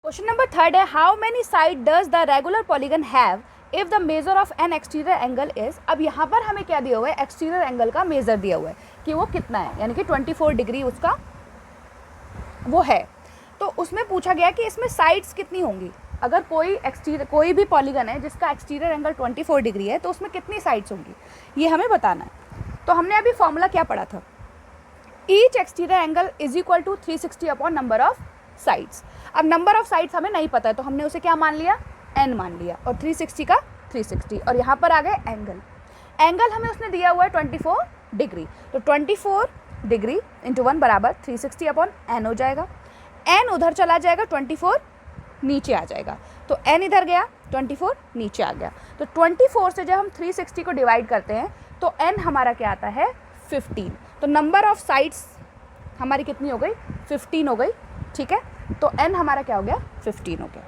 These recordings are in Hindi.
क्वेश्चन नंबर थर्ड है how many side does the regular polygon have if the measure of N exterior angle is. अब यहाँ पर हमें क्या दिया हुआ है, एक्सटीरियर एंगल का मेजर दिया हुआ है कि वो कितना है, यानी कि 24 डिग्री उसका वो है। तो उसमें पूछा गया कि इसमें साइड्स कितनी होंगी। अगर कोई भी पॉलीगन है जिसका एक्सटीरियर एंगल 24 डिग्री है तो उसमें कितनी साइड्स होंगी ये हमें बताना है। तो हमने अभी फॉर्मूला क्या पढ़ा था, each exterior angle is equal to 360 upon number of sides. अब नंबर ऑफ साइड्स हमें नहीं पता है तो हमने उसे क्या मान लिया, n मान लिया, और 360 का 360, और यहाँ पर आ गए एंगल हमें उसने दिया हुआ है 24 डिग्री। तो 24 डिग्री इंटू 1 बराबर 360 अपॉन n हो जाएगा। n उधर चला जाएगा, 24 नीचे आ जाएगा, तो n इधर गया, 24 नीचे आ गया। तो 24 से जब हम 360 को डिवाइड करते हैं तो n हमारा क्या आता है 15। तो नंबर ऑफ साइड्स हमारी कितनी हो गई, 15 हो गई, ठीक है। तो n हमारा क्या हो गया, 15 हो गया।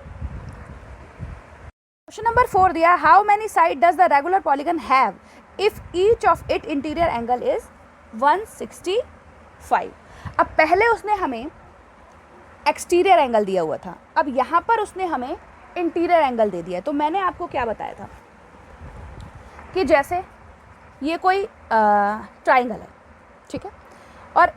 क्वेश्चन नंबर 4 दिया how many side does the regular polygon have if each of it interior angle is 165। अब पहले उसने हमें एक्सटीरियर एंगल दिया हुआ था, अब यहाँ पर उसने हमें इंटीरियर एंगल दे दिया। तो मैंने आपको क्या बताया था कि जैसे ये कोई ट्राइंगल है, ठीक है, और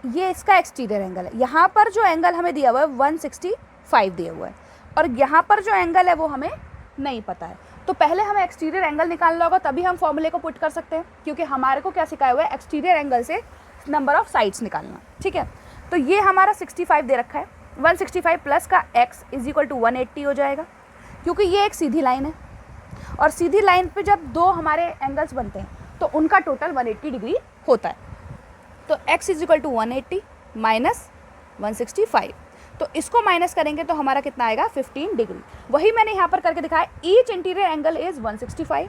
ये इसका एक्सटीरियर एंगल है। यहाँ पर जो एंगल हमें दिया हुआ है 165 दिया हुआ है, और यहाँ पर जो एंगल है वो हमें नहीं पता है। तो पहले हमें एक्सटीरियर एंगल निकालना होगा, तभी हम फॉर्मूले को पुट कर सकते हैं, क्योंकि हमारे को क्या सिखाया हुआ है, एक्सटीरियर एंगल से नंबर ऑफ साइड्स निकालना, ठीक है। तो ये हमारा 65 दे रखा है, 165 प्लस का x इज इक्वल टू 180 हो जाएगा, क्योंकि ये एक सीधी लाइन है, और सीधी लाइन पे जब दो हमारे एंगल्स बनते हैं तो उनका टोटल 180 डिग्री होता है। तो x is equal to 180 minus 165, तो इसको माइनस करेंगे तो हमारा कितना आएगा 15 डिग्री। वही मैंने यहाँ पर करके दिखाया, each interior angle is 165,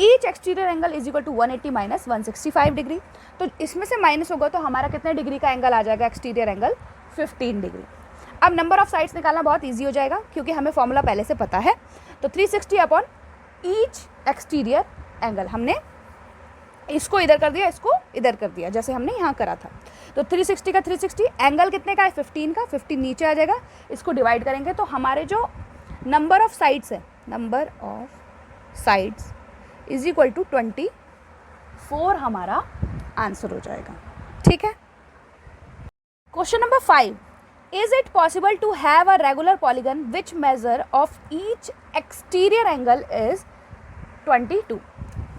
each exterior angle is equal to 180 minus 165 degree. तो इसमें से माइनस होगा तो हमारा कितने डिग्री का एंगल आ जाएगा, एक्सटीरियर एंगल 15 डिग्री। अब नंबर ऑफ साइड्स निकालना बहुत ईजी हो जाएगा, क्योंकि हमें फॉर्मूला पहले से पता है। तो 360 अपॉन ईच एक्सटीरियर एंगल, हमने इसको इधर कर दिया, इसको इधर कर दिया, जैसे हमने यहाँ करा था। तो 360 का 360, एंगल कितने का है 15 का, 15 नीचे आ जाएगा, इसको डिवाइड करेंगे तो हमारे जो नंबर ऑफ साइड्स है, number of sides is equal to 24 हमारा आंसर हो जाएगा, ठीक है। Question number 5 is it possible to have a regular polygon which measure of each exterior angle is 22।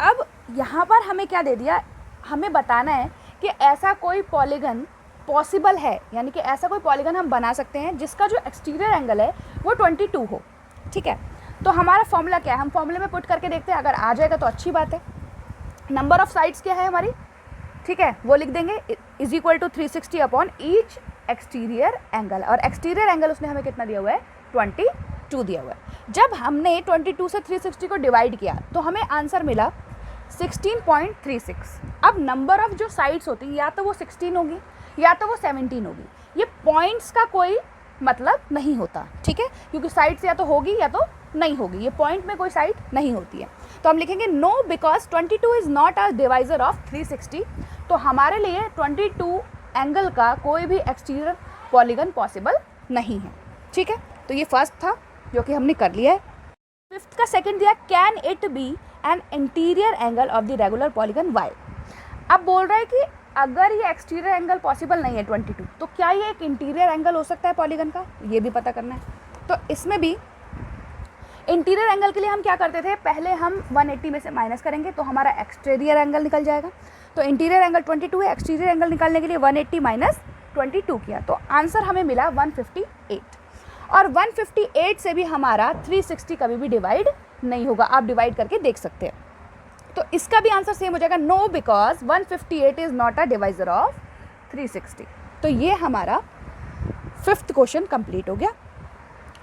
अब यहाँ पर हमें क्या दे दिया, हमें बताना है कि ऐसा कोई पॉलीगन पॉसिबल है, यानी कि ऐसा कोई पॉलीगन हम बना सकते हैं जिसका जो एक्सटीरियर एंगल है वो 22 हो, ठीक है। तो हमारा फॉर्मूला क्या है, हम फॉर्मूले में पुट करके देखते हैं, अगर आ जाएगा तो अच्छी बात है। नंबर ऑफ साइड्स क्या है हमारी, ठीक है, वो लिख देंगे, is equal to 360 upon each exterior angle, और एक्सटीरियर एंगल उसने हमें कितना दिया हुआ है 22 दिया हुआ है। जब हमने 22 से 360 को डिवाइड किया तो हमें आंसर मिला 16.36। अब नंबर ऑफ जो साइड्स होती हैं या तो वो 16 होगी या तो वो 17 होगी, ये पॉइंट्स का कोई मतलब नहीं होता, ठीक है, क्योंकि साइड्स या तो होगी या तो नहीं होगी, ये पॉइंट में कोई साइड नहीं होती है। तो हम लिखेंगे no because 22 is not a divisor of 360। तो हमारे लिए 22 एंगल का कोई भी एक्सटीरियर पॉलीगन पॉसिबल नहीं है, ठीक है। तो ये फर्स्ट था जो कि हमने कर लिया है। फिफ्थ का सेकंड दिया can it be an interior angle of the regular polygon why. अब बोल रहा है कि अगर ये एक्सटीरियर एंगल पॉसिबल नहीं है 22, तो क्या ये एक इंटीरियर एंगल हो सकता है पॉलीगन का, ये भी पता करना है। तो इसमें भी इंटीरियर एंगल के लिए हम क्या करते थे, पहले हम 180 में से माइनस करेंगे तो हमारा एक्सटीरियर एंगल निकल जाएगा। तो इंटीरियर एंगल 22 है, एक्सटीरियर एंगल निकालने के लिए 180 माइनस 22 किया, तो आंसर हमें मिला 158। और 158 से भी हमारा 360 कभी भी डिवाइड नहीं होगा, आप डिवाइड करके देख सकते हैं। तो इसका भी आंसर सेम हो जाएगा, no because 158 is not a divisor of 360। तो ये हमारा फिफ्थ क्वेश्चन कंप्लीट हो गया।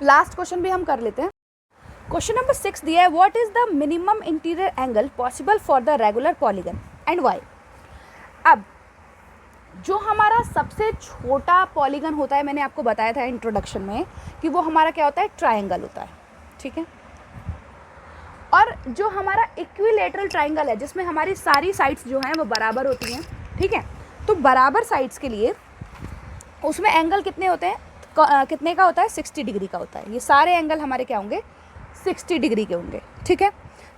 लास्ट क्वेश्चन भी हम कर लेते हैं। क्वेश्चन नंबर 6 दिया है what is the minimum interior angle possible for the regular polygon and why. अब जो हमारा सबसे छोटा पॉलीगन होता है, मैंने आपको बताया था इंट्रोडक्शन में कि वो हमारा क्या होता है, ट्रायंगल होता है, ठीक है। और जो हमारा इक्विलेटरल ट्रायंगल है जिसमें हमारी सारी साइड्स जो हैं वो बराबर होती हैं, ठीक है। तो बराबर साइड्स के लिए उसमें एंगल कितने होते हैं, कितने का होता है, 60 डिग्री का होता है। ये सारे एंगल हमारे क्या होंगे, 60 डिग्री के होंगे, ठीक है।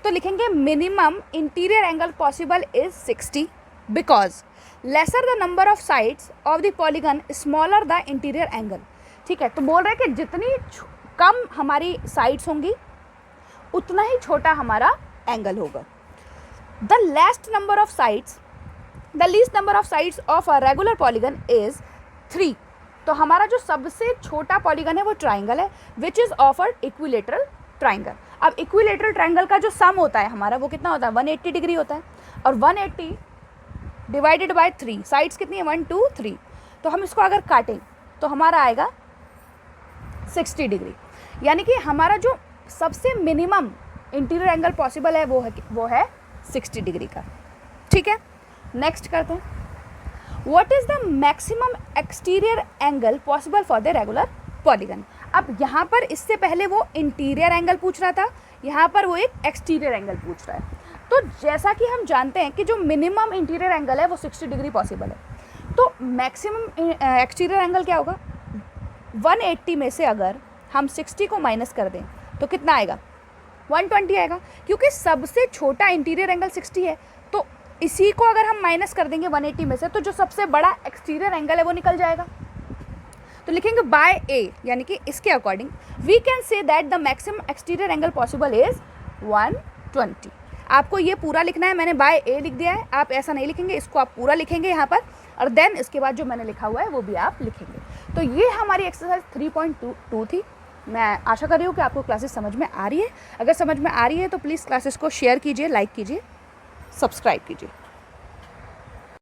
तो लिखेंगे minimum interior angle possible is 60 because lesser the number of sides of the polygon smaller the interior angle, ठीक है। तो बोल रहे हैं कि जितनी कम हमारी साइड्स होंगी उतना ही छोटा हमारा एंगल होगा। The least number of sides of a regular polygon is 3। तो हमारा जो सबसे छोटा पॉलीगन है वो ट्राइंगल है which is offered equilateral triangle. अब इक्विलेटरल ट्राइंगल का जो सम होता है हमारा वो कितना होता है, 180 डिग्री होता है, और 180 डिवाइडेड बाय 3, साइड्स कितनी है, 1 2 3। तो हम इसको अगर काटें तो हमारा आएगा 60 डिग्री, यानी कि हमारा जो सबसे मिनिमम इंटीरियर एंगल पॉसिबल है वो है 60 डिग्री का, ठीक है। नेक्स्ट करते हैं, what is the maximum exterior angle possible for the regular polygon. अब यहाँ पर इससे पहले वो इंटीरियर एंगल पूछ रहा था, यहाँ पर वो एक एक्सटीरियर एंगल पूछ रहा है। तो जैसा कि हम जानते हैं कि जो मिनिमम इंटीरियर एंगल है वो 60 डिग्री पॉसिबल है, तो मैक्सिमम एक्सटीरियर एंगल क्या होगा, 180 में से अगर हम 60 को माइनस कर दें तो कितना आएगा, 120 आएगा, क्योंकि सबसे छोटा इंटीरियर एंगल 60 है। तो इसी को अगर हम माइनस कर देंगे 180 में से तो जो सबसे बड़ा एक्सटीरियर एंगल है वो निकल जाएगा। तो लिखेंगे बाय ए, यानी कि इसके according we can say that the maximum exterior angle possible is 120। आपको ये पूरा लिखना है, मैंने बाय ए लिख दिया है, आप ऐसा नहीं लिखेंगे, इसको आप पूरा लिखेंगे यहाँ पर, और देन इसके बाद जो मैंने लिखा हुआ है वो भी आप लिखेंगे। तो ये हमारी एक्सरसाइज 3.2 थी। मैं आशा कर रही हूँ कि आपको क्लासेस समझ में आ रही है। अगर समझ में आ रही है तो प्लीज़ क्लासेस को शेयर कीजिए, लाइक कीजिए, सब्सक्राइब कीजिए।